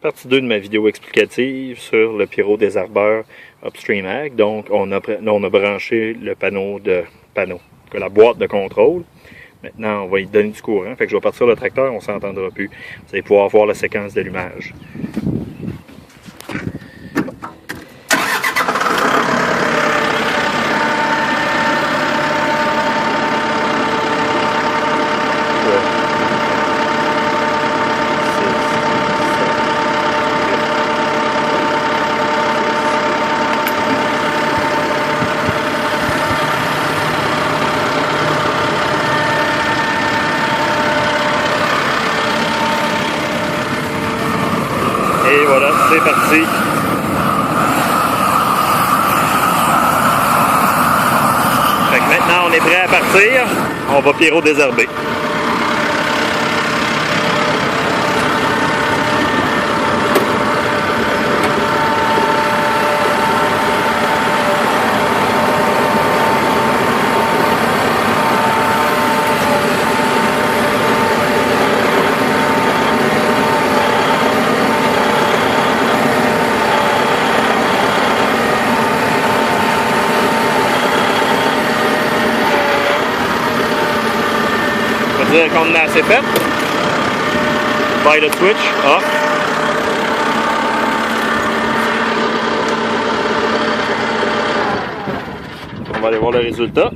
Partie 2 de ma vidéo explicative sur le pyrodésherbeur Upstream Ag. Donc, on a branché le la boîte de contrôle. Maintenant, on va y donner du courant. Fait que je vais partir le tracteur, on ne s'entendra plus. Vous allez pouvoir voir la séquence d'allumage. Et voilà, c'est parti. Fait que maintenant, on est prêt à partir. On va pyrodésherber. Dire qu'on a assez fait. By the switch, off. On va aller voir le résultat.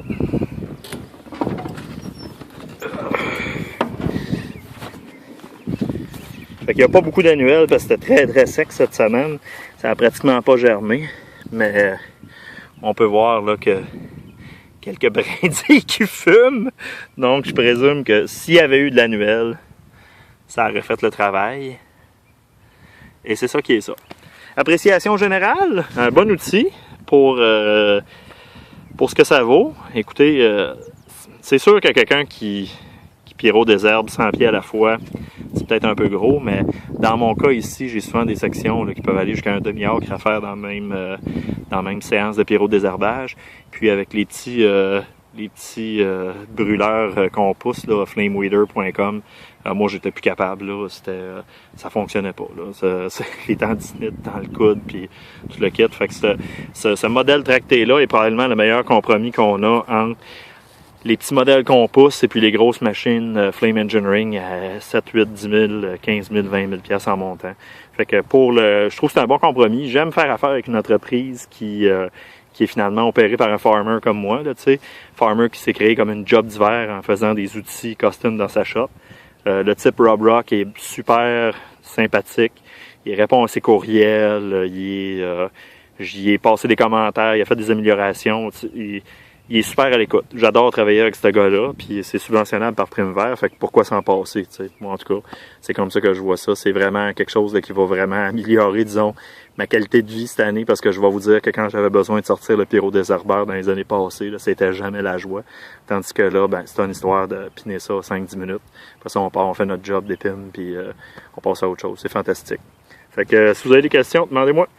Fait qu'il n'y a pas beaucoup d'annuels parce que c'était très sec cette semaine. Ça n'a pratiquement pas germé. Mais on peut voir là que quelques brindilles qui fument. Donc, je présume que s'il y avait eu de l'annuel, ça aurait fait le travail. Et c'est ça qui est ça. Appréciation générale, un bon outil pour ce que ça vaut. Écoutez, c'est sûr que quelqu'un qui pyrodésherbe 100 pieds à la fois, c'est peut-être un peu gros, mais dans mon cas ici, j'ai souvent des sections là, qui peuvent aller jusqu'à un demi-acre à faire dans la même séance de pyrodésherbage. Puis avec les petits brûleurs qu'on pousse, là, flameweeder.com, moi j'étais plus capable, là, ça fonctionnait pas. Là. Les tendinites dans le coude, puis tout le kit. Fait que ce modèle tracté-là est probablement le meilleur compromis qu'on a entre les petits modèles qu'on pousse et puis les grosses machines Flame Engineering à 7, 8, 10 000, 15 000, 20 000 piastres en montant. Fait que je trouve que c'est un bon compromis. J'aime faire affaire avec une entreprise qui est finalement opérée par un farmer comme moi, là, tu sais. Farmer qui s'est créé comme une job d'hiver en faisant des outils custom dans sa shop. Le type Rob Rock est super sympathique. Il répond à ses courriels, j'y ai passé des commentaires, il a fait des améliorations. Il est super à l'écoute. J'adore travailler avec ce gars-là, puis c'est subventionnable par Primevert, fait que pourquoi s'en passer, tu sais. Moi, en tout cas, c'est comme ça que je vois ça. C'est vraiment quelque chose là, qui va vraiment améliorer, disons, ma qualité de vie cette année, parce que je vais vous dire que quand j'avais besoin de sortir le pyrodésherbeur dans les années passées, là, c'était jamais la joie. Tandis que là, ben, c'est une histoire de piner ça 5-10 minutes. Après ça, on fait notre job d'épine, puis on passe à autre chose. C'est fantastique. Fait que si vous avez des questions, demandez-moi.